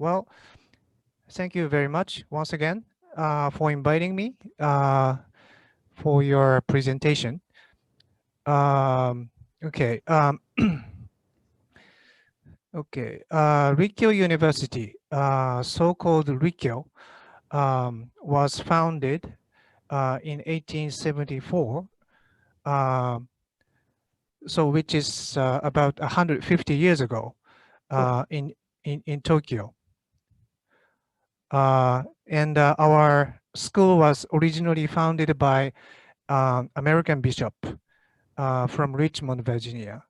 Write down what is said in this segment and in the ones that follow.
Well, thank you very much once again for inviting me for your presentation. Um, okay. Okay. Rikkyo University, so-called Rikkyo, was founded in 1874. Um, so which is about 150 years ago Oh, in Tokyo. And our school was originally founded by American bishop from Richmond, Virginia.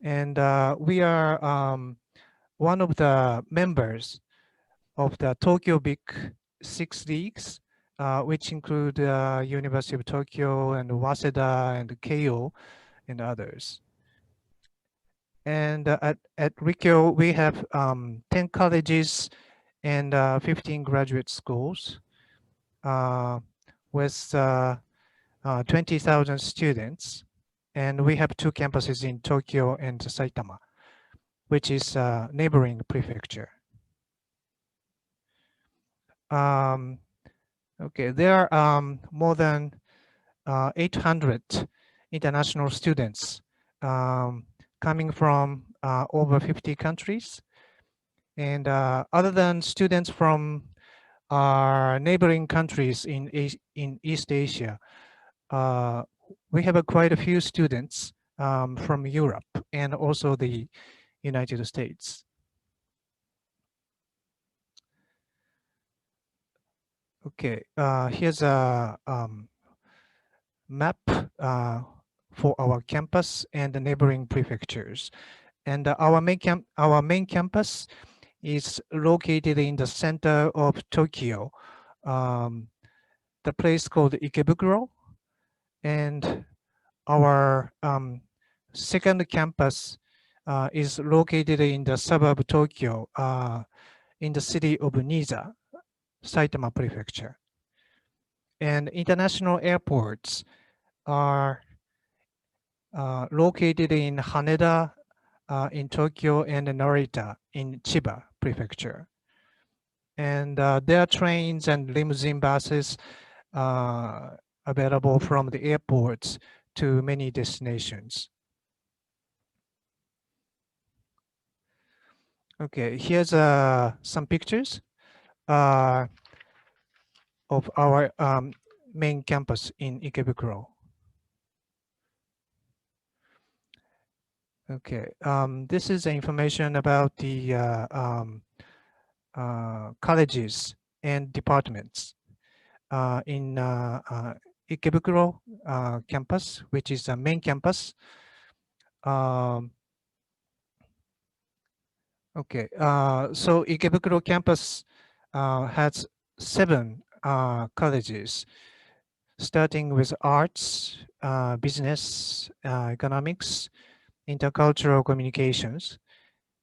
And we are one of the members of the Tokyo Big Six Leagues, which include University of Tokyo and Waseda and Keio and others. And at Rikkyo, we have 10 colleges and 15 graduate schools with 20,000 students. And we have two campuses in Tokyo and Saitama, which is neighboring prefecture. Okay, there are more than 800 international students coming from over 50 countries. And other than students from our neighboring countries in East Asia, we have quite a few students from Europe and also the United States. Okay, here's a map for our campus and the neighboring prefectures. And our main campus is located in the center of Tokyo, the place called Ikebukuro. And our second campus is located in the suburb of Tokyo, in the city of Niza, Saitama Prefecture. And international airports are located in Haneda in Tokyo and Narita in Chiba Prefecture. And there are trains and limousine buses available from the airports to many destinations. Okay, here's some pictures of our main campus in Ikebukuro. Okay, this is information about the colleges and departments in Ikebukuro campus, which is the main campus. Okay, so Ikebukuro campus has 7 colleges, starting with arts, business, economics, intercultural communications,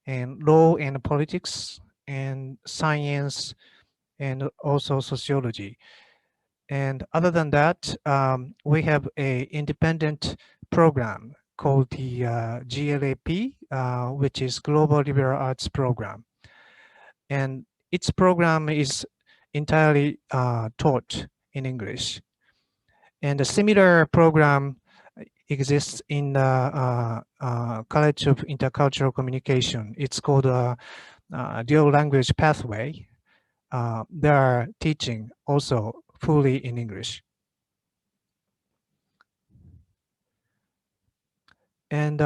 and law and politics, and science, and also sociology. And other than that, we have a independent program called the GLAP, which is Global Liberal Arts Program. And its program is entirely taught in English. And a similar program exists in the College of Intercultural Communication. It's called a dual language pathway. They are teaching also fully in English. And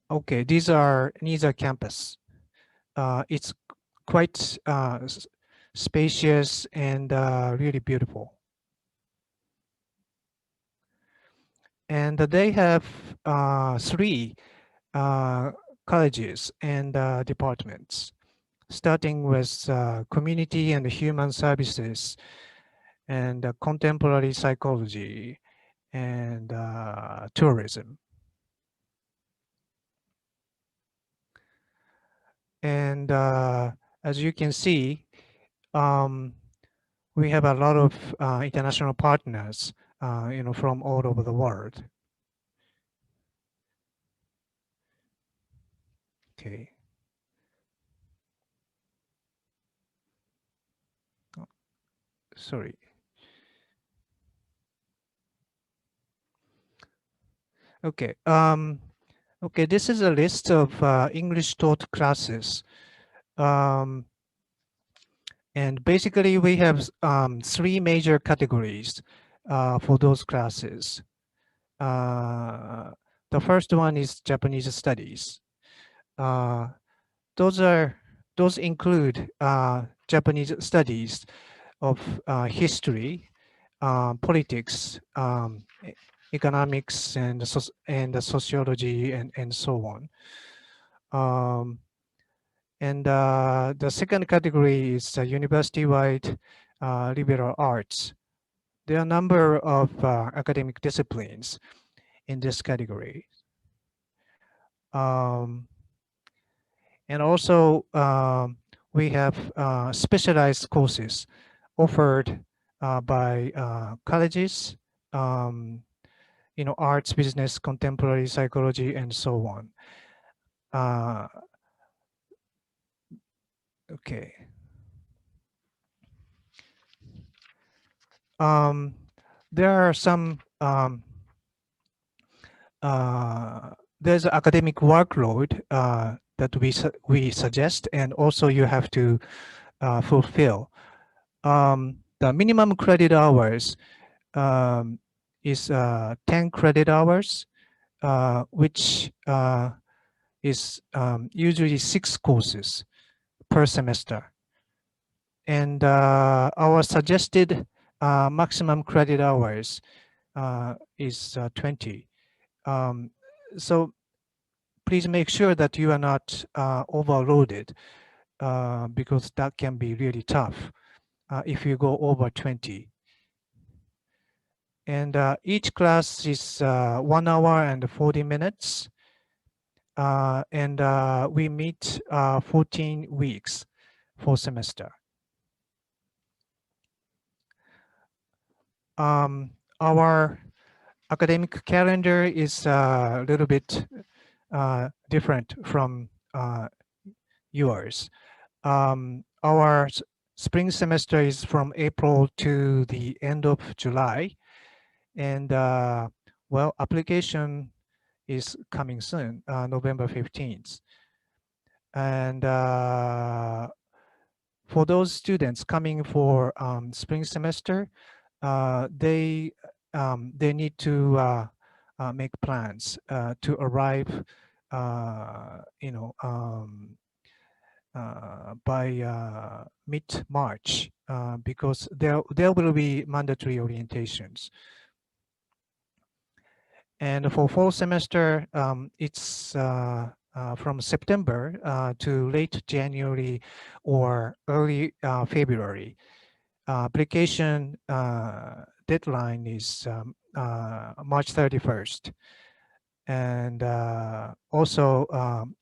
okay, these are Niza campus. It's quite spacious and really beautiful. And they have 3 colleges and departments, starting with community and human services and contemporary psychology and tourism. And as you can see, we have a lot of international partners, from all over the world. Okay. sorry. Okay. Okay, this is a list of English taught classes. Um, and basically, we have three major categories for those classes. The first one is Japanese studies. Uh, those include Japanese studies of history, politics, economics, and sociology, and so on. And the second category is university-wide liberal arts. There are a number of academic disciplines in this category. Um, and also, we have specialized courses offered by colleges, um, arts, business, contemporary psychology, and so on. Okay. There are some there's academic workload that we suggest, and also you have to fulfill. The minimum credit hours is 10 credit hours, which is usually 6 courses per semester. And our suggested maximum credit hours is 20. So please make sure that you are not overloaded because that can be really tough if you go over 20. And each class is 1 hour and 40 minutes. And we meet 14 weeks for semester. Our academic calendar is a little bit different from yours. Our spring semester is from April to the end of July. And well, application is coming soon, November 15th. And for those students coming for spring semester, they need to make plans to arrive, by mid-March because there will be mandatory orientations. And for fall semester, it's from September to late January or early February. Application deadline is March 31st. And also,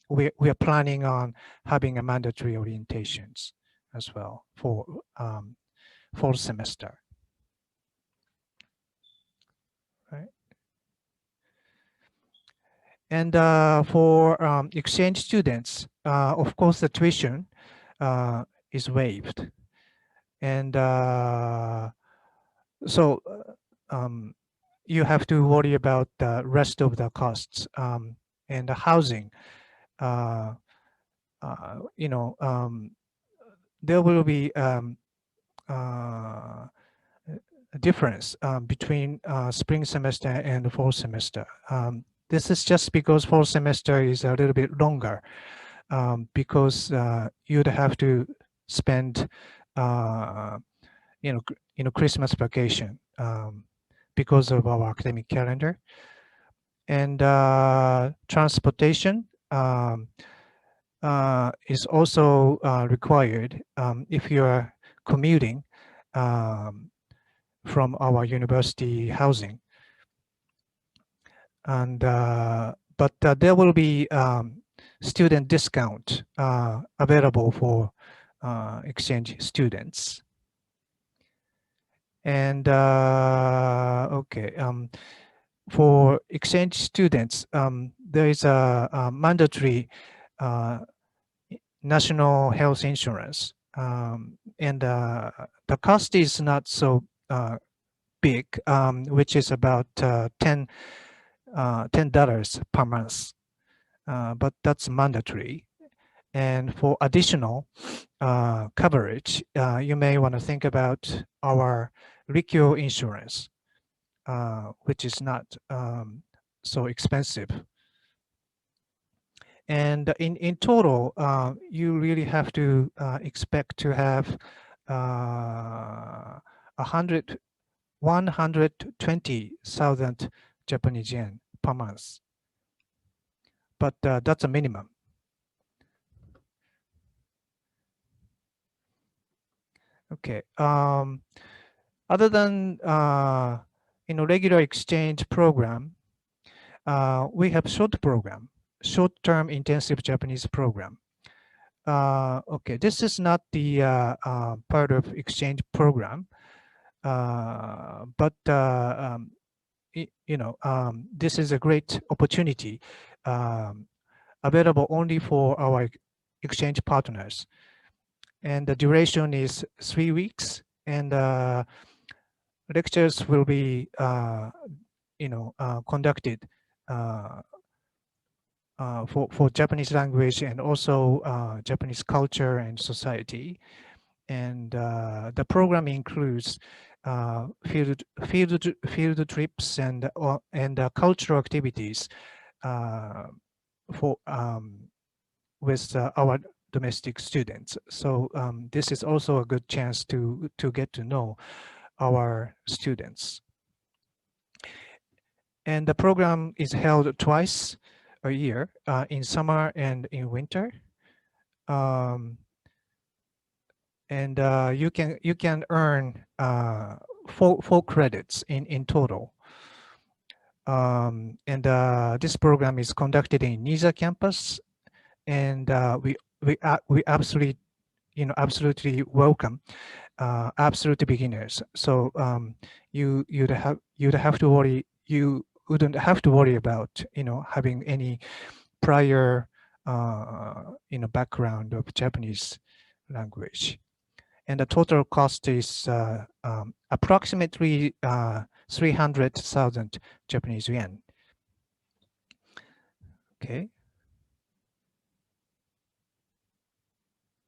we are planning on having a mandatory orientations as well for fall semester. Right. And for exchange students, of course, the tuition is waived. And so you have to worry about the rest of the costs and the housing. There will be a difference between spring semester and fall semester. This is just because fall semester is a little bit longer because you'd have to spend, Christmas vacation because of our academic calendar. And transportation is also required if you're commuting from our university housing. And but there will be student discount available for exchange students. And okay, for exchange students, there is a mandatory national health insurance And the cost is not so big, which is about $10 per month, but that's mandatory. And for additional coverage, you may want to think about our Rikkyo insurance, which is not so expensive. And in total, you really have to expect to have 120,000 Japanese yen per month. But that's a minimum. Okay. Other than regular exchange program, we have short-term intensive Japanese program. Okay, this is not the part of exchange program, but this is a great opportunity available only for our exchange partners. And the duration is 3 weeks, and lectures will be conducted for Japanese language and also Japanese culture and society. And the program includes field trips and cultural activities for with our domestic students. So this is also a good chance to get to know our students. And the program is held twice a year, in summer and in winter. And you can earn 4 credits in total. And this program is conducted in Niza campus, and we absolutely welcome absolute beginners. So you wouldn't have to worry about having any prior background of Japanese language. And the total cost is approximately 300,000 Japanese yen. Okay,